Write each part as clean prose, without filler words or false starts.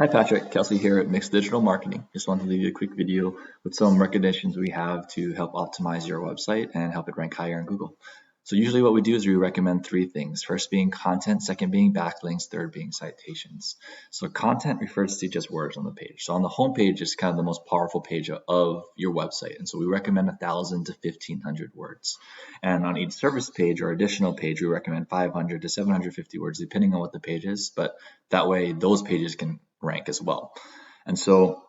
Hi Patrick, Kelsey here at Mixed Digital Marketing. Just wanted to leave you a quick video with some recommendations we have to help optimize your website and help it rank higher in Google. So usually what we do is we recommend three things. First being content, second being backlinks, third being citations. So content refers to just words on the page. So on the home page is kind of the most powerful page of your website. And so we recommend 1,000 to 1,500 words. And on each service page or additional page, we recommend 500 to 750 words, depending on what the page is. But that way those pages can rank as well. And so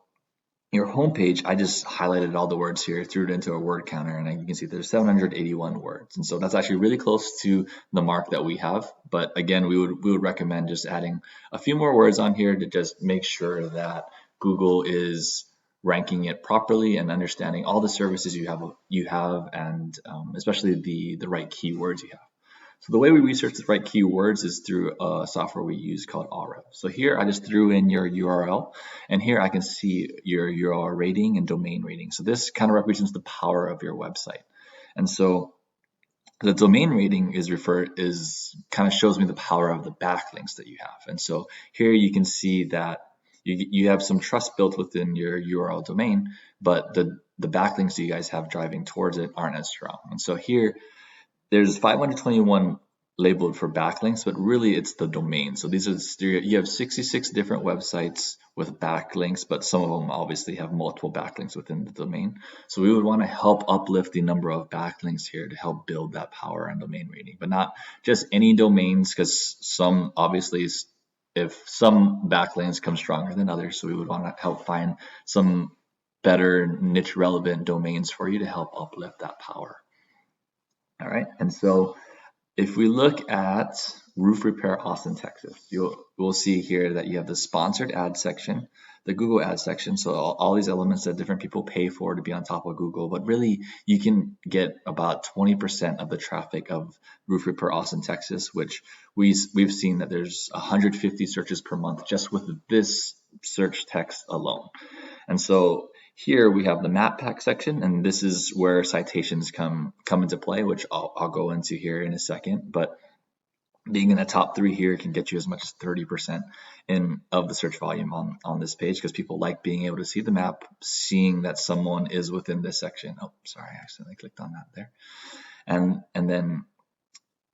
your homepage, I just highlighted all the words here, threw it into a word counter, and you can see there's 781 words. And so that's actually really close to the mark that we have. But again, we would recommend just adding a few more words on here to just make sure that Google is ranking it properly and understanding all the services you have, and especially the right keywords you have. So the way we research the right keywords is through a software we use called Ahrefs. So here I just threw in your URL, and here I can see your URL rating and domain rating. So this kind of represents the power of your website. And so the domain rating is kind of shows me the power of the backlinks that you have. And so here you can see that you have some trust built within your URL domain, but the backlinks that you guys have driving towards it aren't as strong. And so here there's 521 labeled for backlinks, but really it's the domain. So you have 66 different websites with backlinks, but some of them obviously have multiple backlinks within the domain. So we would want to help uplift the number of backlinks here to help build that power and domain rating, but not just any domains, because some obviously, if some backlinks come stronger than others, so we would want to help find some better niche relevant domains for you to help uplift that power. All right, and so if we look at roof repair Austin, Texas, we'll see here that you have the sponsored ad section, the Google ad section. So all these elements that different people pay for to be on top of Google, but really you can get about 20% of the traffic of roof repair Austin, Texas, which we've seen that there's 150 searches per month just with this search text alone. And so here we have the map pack section, and this is where citations come into play, which I'll go into here in a second. But being in the top 3 here can get you as much as 30% of the search volume on this page, because people like being able to see the map, seeing that someone is within this section. Oh, sorry, I accidentally clicked on that there. And then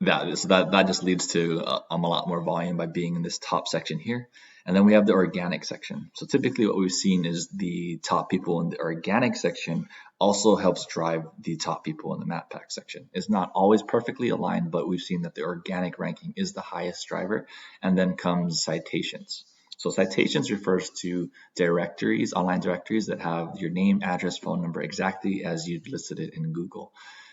that just leads to a lot more volume by being in this top section here. And then we have the organic section. So typically what we've seen is the top people in the organic section also helps drive the top people in the map pack section. It's not always perfectly aligned, but we've seen that the organic ranking is the highest driver, and then comes citations. So citations refers to directories, online directories that have your name, address, phone number exactly as you've listed it in Google.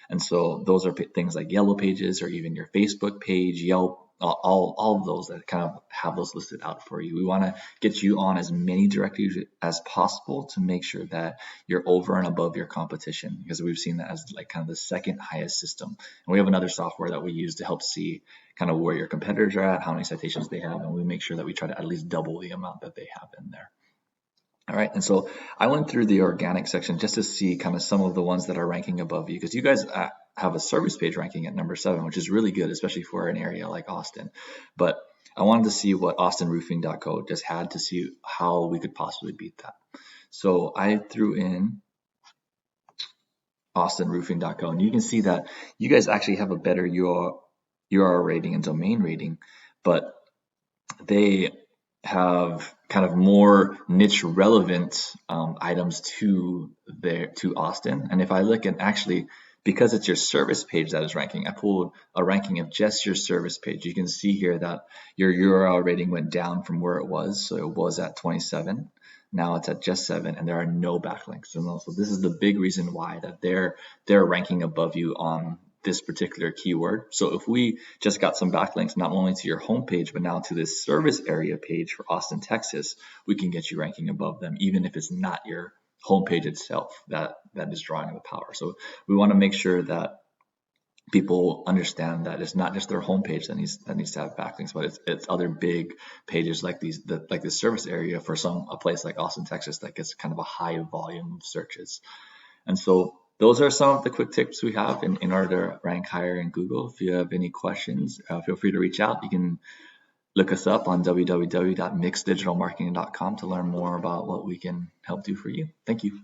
And so those are things like Yellow Pages, or even your Facebook page, Yelp, all of those that kind of have those listed out for you. We want to get you on as many directories as possible to make sure that you're over and above your competition, because we've seen that as like kind of the second highest system. And we have another software that we use to help see kind of where your competitors are at, how many citations they have, and we make sure that we try to at least double the amount that they have in there. All right, and so I went through the organic section just to see kind of some of the ones that are ranking above you, because you guys have a service page ranking at number 7, which is really good, especially for an area like Austin. But I wanted to see what austinroofing.co just had to see how we could possibly beat that. So I threw in austinroofing.co, and you can see that you guys actually have a better URL rating and domain rating, but they have kind of more niche relevant items to Austin. And if I look at, actually, because it's your service page that is ranking, I pulled a ranking of just your service page. You can see here that your URL rating went down from where it was. So it was at 27. Now it's at just 7, and there are no backlinks. So this is the big reason why that they're ranking above you on this particular keyword. So if we just got some backlinks not only to your homepage, but now to this service area page for Austin, Texas, we can get you ranking above them, even if it's not your homepage itself that is drawing the power. So we want to make sure that people understand that it's not just their homepage that needs to have backlinks, but it's other big pages like this service area for a place like Austin, Texas, that gets kind of a high volume of searches. And so those are some of the quick tips we have in order to rank higher in Google. If you have any questions, feel free to reach out. You can Look us up on www.mixeddigitalmarketing.com to learn more about what we can help do for you. Thank you.